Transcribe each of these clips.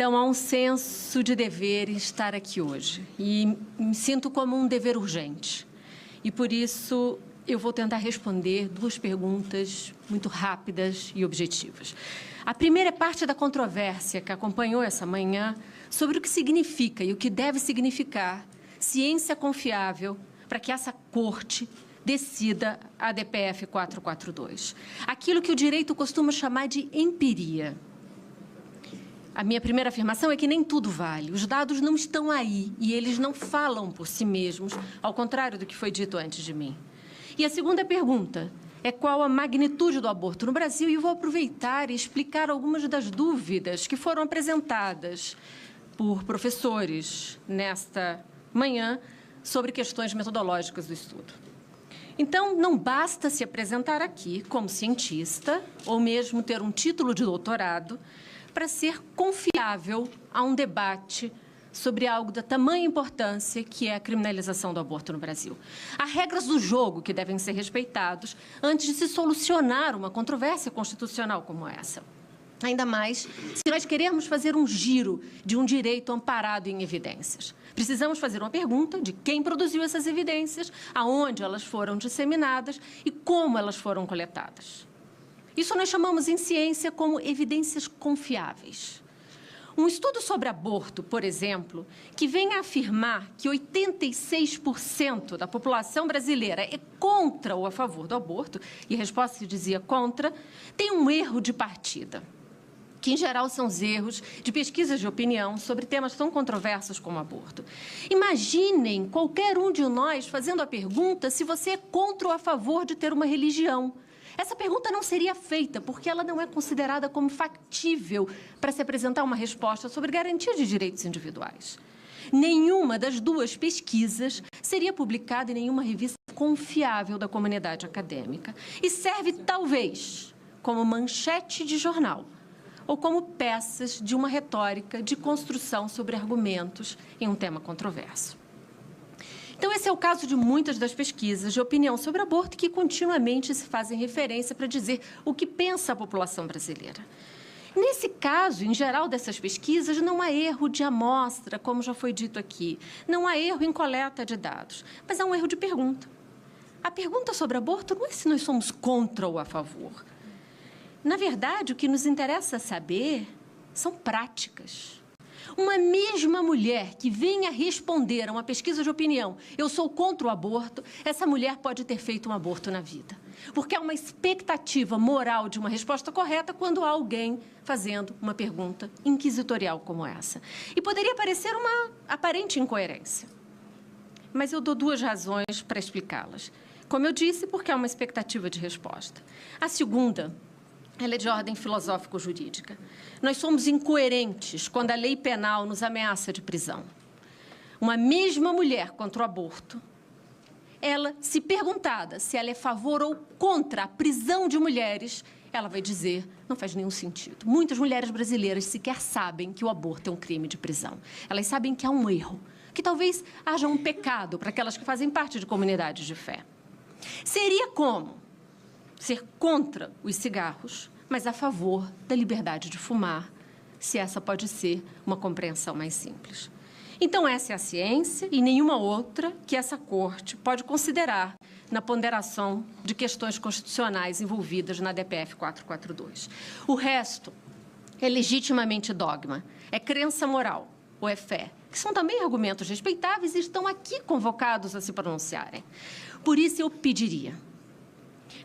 Então, há um senso de dever em estar aqui hoje. E me sinto como um dever urgente. E, por isso, eu vou tentar responder duas perguntas muito rápidas e objetivas. A primeira é parte da controvérsia que acompanhou essa manhã sobre o que significa e o que deve significar ciência confiável para que essa corte decida a DPF 442. Aquilo que o direito costuma chamar de empiria. A minha primeira afirmação é que nem tudo vale. Os dados não estão aí e eles não falam por si mesmos, ao contrário do que foi dito antes de mim. E a segunda pergunta é qual a magnitude do aborto no Brasil, e eu vou aproveitar e explicar algumas das dúvidas que foram apresentadas por professores nesta manhã sobre questões metodológicas do estudo. Então, não basta se apresentar aqui como cientista ou mesmo ter um título de doutorado para ser confiável a um debate sobre algo da tamanha importância que é a criminalização do aborto no Brasil. Há regras do jogo que devem ser respeitados antes de se solucionar uma controvérsia constitucional como essa. Ainda mais se nós queremos fazer um giro de um direito amparado em evidências. Precisamos fazer uma pergunta de quem produziu essas evidências, aonde elas foram disseminadas e como elas foram coletadas. Isso nós chamamos em ciência como evidências confiáveis. Um estudo sobre aborto, por exemplo, que vem a afirmar que 86% da população brasileira é contra ou a favor do aborto, e a resposta se dizia contra, tem um erro de partida, que, em geral, são os erros de pesquisas de opinião sobre temas tão controversos como aborto. Imaginem qualquer um de nós fazendo a pergunta se você é contra ou a favor de ter uma religião. Essa pergunta não seria feita porque ela não é considerada como factível para se apresentar uma resposta sobre garantia de direitos individuais. Nenhuma das duas pesquisas seria publicada em nenhuma revista confiável da comunidade acadêmica e serve, talvez, como manchete de jornal ou como peças de uma retórica de construção sobre argumentos em um tema controverso. Então, esse é o caso de muitas das pesquisas de opinião sobre aborto que continuamente se fazem referência para dizer o que pensa a população brasileira. Nesse caso, em geral, dessas pesquisas, não há erro de amostra, como já foi dito aqui. Não há erro em coleta de dados, mas há um erro de pergunta. A pergunta sobre aborto não é se nós somos contra ou a favor. Na verdade, o que nos interessa saber são práticas. Uma mesma mulher que venha responder a uma pesquisa de opinião, eu sou contra o aborto, essa mulher pode ter feito um aborto na vida. Porque há uma expectativa moral de uma resposta correta quando há alguém fazendo uma pergunta inquisitorial como essa. E poderia parecer uma aparente incoerência. Mas eu dou duas razões para explicá-las. Como eu disse, porque há uma expectativa de resposta. A segunda, ela é de ordem filosófico-jurídica. Nós somos incoerentes quando a lei penal nos ameaça de prisão. Uma mesma mulher contra o aborto, ela, se perguntada se ela é a favor ou contra a prisão de mulheres, ela vai dizer, não faz nenhum sentido. Muitas mulheres brasileiras sequer sabem que o aborto é um crime de prisão. Elas sabem que há um erro, que talvez haja um pecado para aquelas que fazem parte de comunidades de fé. Seria como ser contra os cigarros, mas a favor da liberdade de fumar, se essa pode ser uma compreensão mais simples. Então, essa é a ciência e nenhuma outra que essa Corte pode considerar na ponderação de questões constitucionais envolvidas na DPF 442. O resto é legitimamente dogma, é crença moral ou é fé, que são também argumentos respeitáveis e estão aqui convocados a se pronunciarem. Por isso, eu pediria: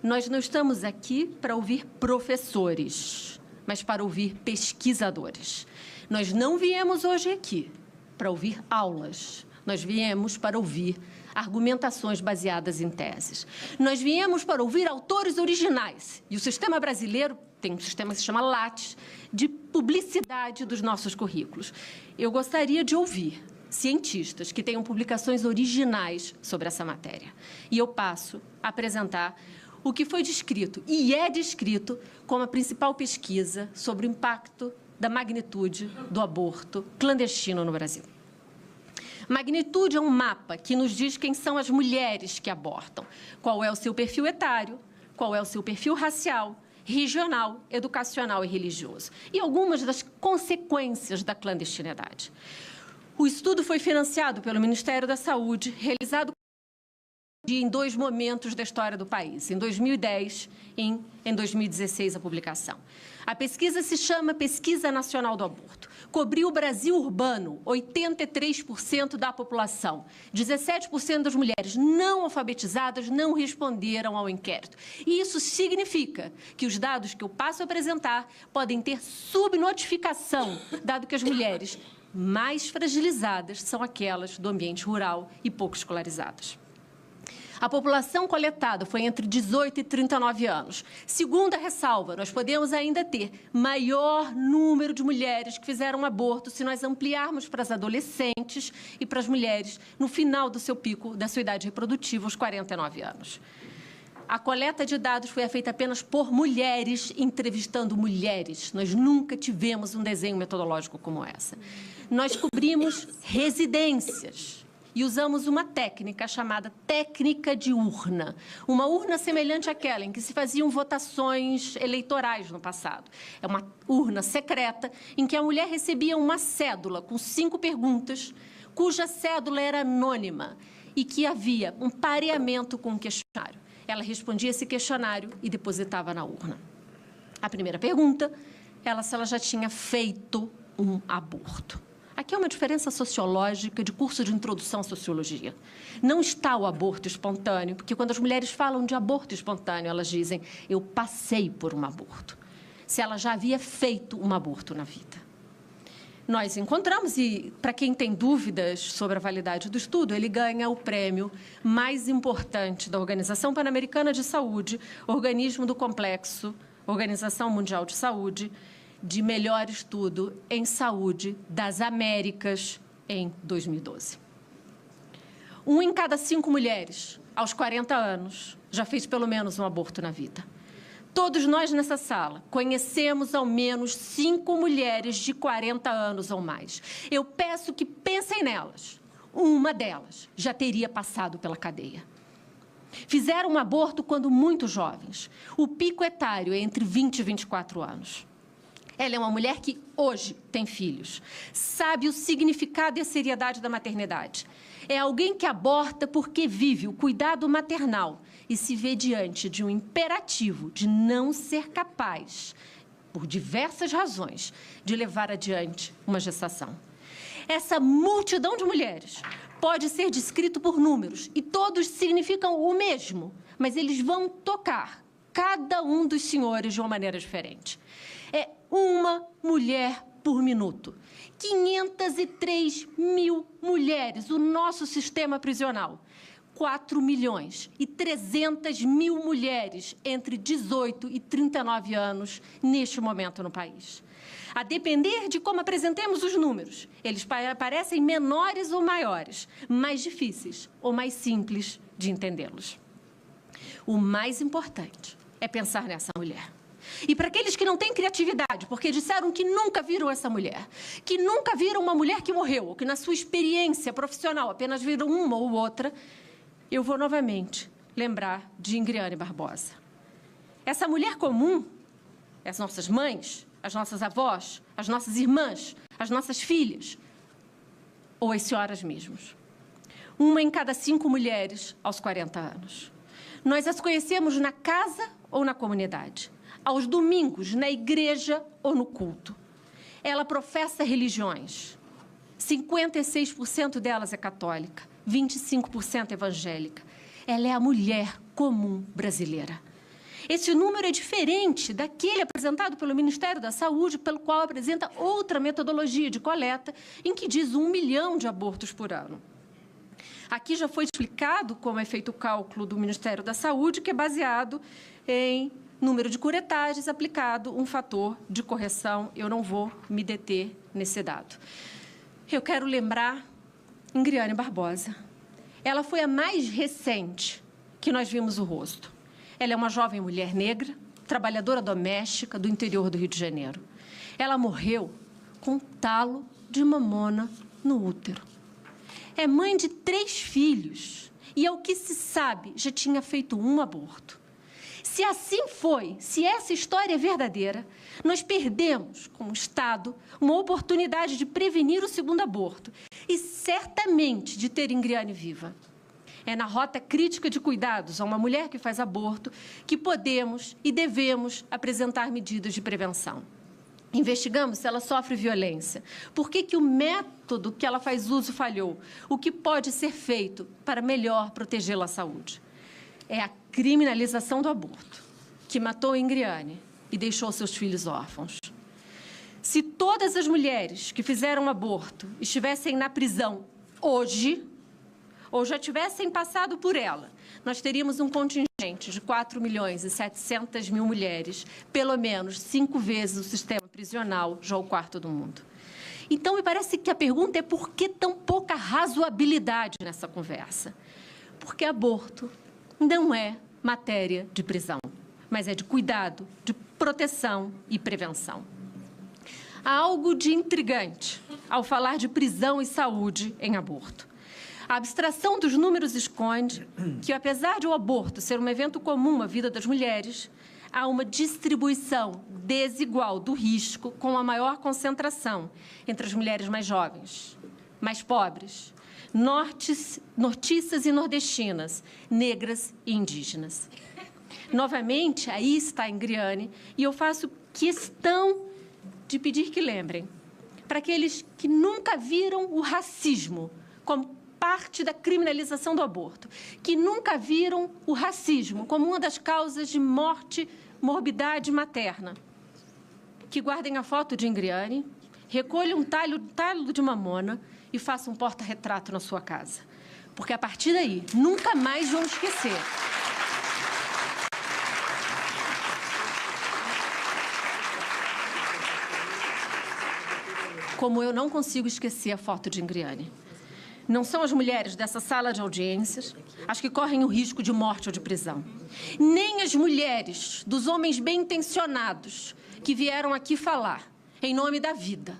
nós não estamos aqui para ouvir professores, mas para ouvir pesquisadores. Nós não viemos hoje aqui para ouvir aulas. Nós viemos para ouvir argumentações baseadas em teses. Nós viemos para ouvir autores originais. E o sistema brasileiro tem um sistema que se chama Lattes, de publicidade dos nossos currículos. Eu gostaria de ouvir cientistas que tenham publicações originais sobre essa matéria. E eu passo a apresentar o que foi descrito, e é descrito, como a principal pesquisa sobre o impacto da magnitude do aborto clandestino no Brasil. Magnitude é um mapa que nos diz quem são as mulheres que abortam, qual é o seu perfil etário, qual é o seu perfil racial, regional, educacional e religioso, e algumas das consequências da clandestinidade. O estudo foi financiado pelo Ministério da Saúde, realizado em 2 momentos da história do país, em 2010 e em 2016, a publicação. A pesquisa se chama Pesquisa Nacional do Aborto. Cobriu o Brasil urbano, 83% da população. 17% das mulheres não alfabetizadas não responderam ao inquérito. E isso significa que os dados que eu passo a apresentar podem ter subnotificação, dado que as mulheres mais fragilizadas são aquelas do ambiente rural e pouco escolarizadas. A população coletada foi entre 18 e 39 anos. Segunda ressalva, nós podemos ainda ter maior número de mulheres que fizeram aborto se nós ampliarmos para as adolescentes e para as mulheres no final do seu pico da sua idade reprodutiva, os 49 anos. A coleta de dados foi feita apenas por mulheres, entrevistando mulheres. Nós nunca tivemos um desenho metodológico como essa. Nós cobrimos residências e usamos uma técnica chamada técnica de urna. Uma urna semelhante àquela em que se faziam votações eleitorais no passado. É uma urna secreta em que a mulher recebia uma cédula com 5 perguntas, cuja cédula era anônima e que havia um pareamento com um questionário. Ela respondia esse questionário e depositava na urna. A primeira pergunta era se ela já tinha feito um aborto. Aqui é uma diferença sociológica de curso de introdução à sociologia. Não está o aborto espontâneo, porque quando as mulheres falam de aborto espontâneo, elas dizem, eu passei por um aborto. Se ela já havia feito um aborto na vida. Nós encontramos, e para quem tem dúvidas sobre a validade do estudo, ele ganha o prêmio mais importante da Organização Pan-Americana de Saúde, organismo do complexo, Organização Mundial de Saúde, de melhor estudo em saúde das Américas em 2012. 1 em cada 5 mulheres, aos 40 anos, já fez pelo menos um aborto na vida. Todos nós nessa sala conhecemos ao menos 5 mulheres de 40 anos ou mais. Eu peço que pensem nelas. Uma delas já teria passado pela cadeia. Fizeram um aborto quando muito jovens. O pico etário é entre 20 e 24 anos. Ela é uma mulher que hoje tem filhos, sabe o significado e a seriedade da maternidade. É alguém que aborta porque vive o cuidado maternal e se vê diante de um imperativo de não ser capaz, por diversas razões, de levar adiante uma gestação. Essa multidão de mulheres pode ser descrito por números e todos significam o mesmo, mas eles vão tocar cada um dos senhores de uma maneira diferente. É uma mulher por minuto. 503 mil mulheres, o nosso sistema prisional. 4 milhões e 300 mil mulheres entre 18 e 39 anos neste momento no país. A depender de como apresentemos os números, eles parecem menores ou maiores, mais difíceis ou mais simples de entendê-los. O mais importante é pensar nessa mulher. E para aqueles que não têm criatividade, porque disseram que nunca viram essa mulher, que nunca viram uma mulher que morreu, ou que na sua experiência profissional apenas viram uma ou outra, eu vou novamente lembrar de Ingriane Barbosa. Essa mulher comum, as nossas mães, as nossas avós, as nossas irmãs, as nossas filhas, ou as senhoras mesmas. 1 em cada 5 mulheres aos 40 anos. Nós as conhecemos na casa ou na comunidade. Aos domingos, na igreja ou no culto. Ela professa religiões. 56% delas é católica, 25% evangélica. Ela é a mulher comum brasileira. Esse número é diferente daquele apresentado pelo Ministério da Saúde, pelo qual apresenta outra metodologia de coleta, em que diz 1 milhão de abortos por ano. Aqui já foi explicado como é feito o cálculo do Ministério da Saúde, que é baseado em número de curetagens aplicado um fator de correção. Eu não vou me deter nesse dado. Eu quero lembrar Ingriane Barbosa. Ela foi a mais recente que nós vimos o rosto. Ela é uma jovem mulher negra, trabalhadora doméstica do interior do Rio de Janeiro. Ela morreu com um talo de mamona no útero. É mãe de 3 filhos e, ao que se sabe, já tinha feito um aborto. Se assim foi, se essa história é verdadeira, nós perdemos, como Estado, uma oportunidade de prevenir o segundo aborto e, certamente, de ter Ingriane viva. É na rota crítica de cuidados a uma mulher que faz aborto que podemos e devemos apresentar medidas de prevenção. Investigamos se ela sofre violência. Por que o método que ela faz uso falhou? O que pode ser feito para melhor protegê-la à saúde? É a criminalização do aborto, que matou Ingriane e deixou seus filhos órfãos. Se todas as mulheres que fizeram aborto estivessem na prisão hoje, ou já tivessem passado por ela, nós teríamos um contingente de 4.700.000 mulheres, pelo menos 5 vezes o sistema prisional, já o quarto do mundo. Então, me parece que a pergunta é por que tão pouca razoabilidade nessa conversa? Porque aborto não é matéria de prisão, mas é de cuidado, de proteção e prevenção. Há algo de intrigante ao falar de prisão e saúde em aborto. A abstração dos números esconde que, apesar de o aborto ser um evento comum à vida das mulheres, há uma distribuição desigual do risco com a maior concentração entre as mulheres mais jovens, mais pobres, nortistas e nordestinas, negras e indígenas. Novamente, aí está Ingriane, e eu faço questão de pedir que lembrem, para aqueles que nunca viram o racismo como parte da criminalização do aborto, que nunca viram o racismo como uma das causas de morte, morbidade materna, que guardem a foto de Ingriane, recolham um talho de mamona e façam um porta-retrato na sua casa. Porque, a partir daí, nunca mais vão esquecer. Como eu não consigo esquecer a foto de Ingriane. Não são as mulheres dessa sala de audiências as que correm o risco de morte ou de prisão. Nem as mulheres dos homens bem-intencionados que vieram aqui falar em nome da vida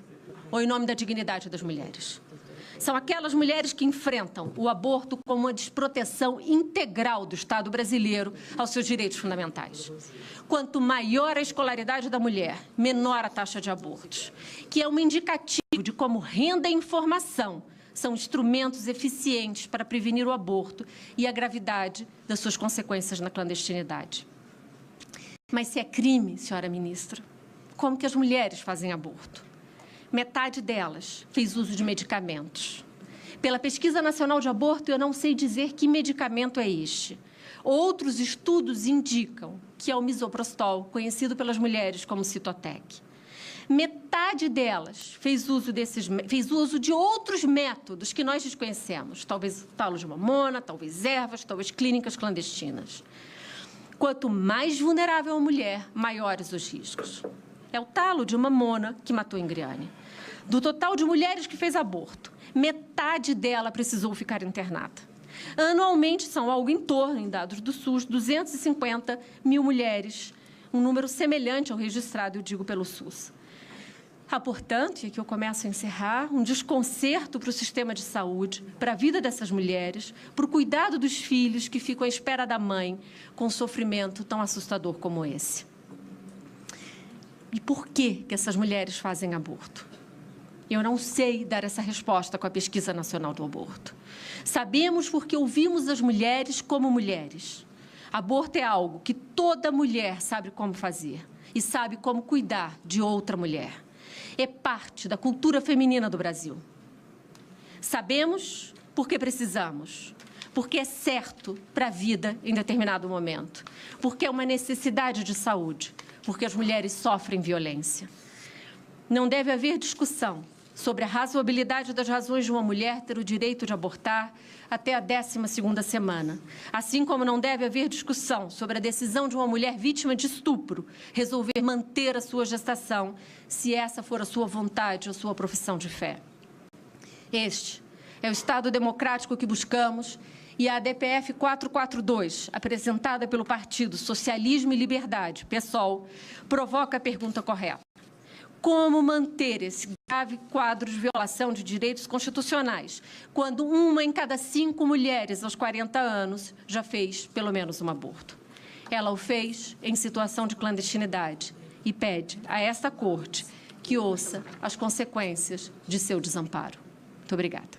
ou em nome da dignidade das mulheres. São aquelas mulheres que enfrentam o aborto como uma desproteção integral do Estado brasileiro aos seus direitos fundamentais. Quanto maior a escolaridade da mulher, menor a taxa de abortos, que é um indicativo de como renda e informação são instrumentos eficientes para prevenir o aborto e a gravidade das suas consequências na clandestinidade. Mas se é crime, senhora ministra, como que as mulheres fazem aborto? Metade delas fez uso de medicamentos. Pela Pesquisa Nacional de Aborto, eu não sei dizer que medicamento é este. Outros estudos indicam que é o misoprostol, conhecido pelas mulheres como Citotec. Metade delas fez uso de outros métodos que nós desconhecemos, talvez talo de mamona, talvez ervas, talvez clínicas clandestinas. Quanto mais vulnerável a mulher, maiores os riscos. É o talo de mamona que matou Ingriane. Do total de mulheres que fez aborto, metade dela precisou ficar internada. Anualmente, são algo em torno, em dados do SUS, 250.000 mulheres, um número semelhante ao registrado, eu digo, pelo SUS. Há, portanto, e aqui eu começo a encerrar, um desconcerto para o sistema de saúde, para a vida dessas mulheres, para o cuidado dos filhos que ficam à espera da mãe com um sofrimento tão assustador como esse. E por que essas mulheres fazem aborto? Eu não sei dar essa resposta com a Pesquisa Nacional do Aborto. Sabemos porque ouvimos as mulheres como mulheres. Aborto é algo que toda mulher sabe como fazer e sabe como cuidar de outra mulher. É parte da cultura feminina do Brasil. Sabemos porque precisamos, porque é certo para a vida em determinado momento, porque é uma necessidade de saúde, porque as mulheres sofrem violência. Não deve haver discussão sobre a razoabilidade das razões de uma mulher ter o direito de abortar até a 12ª semana, assim como não deve haver discussão sobre a decisão de uma mulher vítima de estupro resolver manter a sua gestação, se essa for a sua vontade ou sua profissão de fé. Este é o Estado democrático que buscamos e a ADPF 442, apresentada pelo Partido Socialismo e Liberdade, PSOL, provoca a pergunta correta. Como manter esse grave quadro de violação de direitos constitucionais, quando 1 em cada 5 mulheres aos 40 anos já fez pelo menos um aborto? Ela o fez em situação de clandestinidade e pede a esta Corte que ouça as consequências de seu desamparo. Muito obrigada.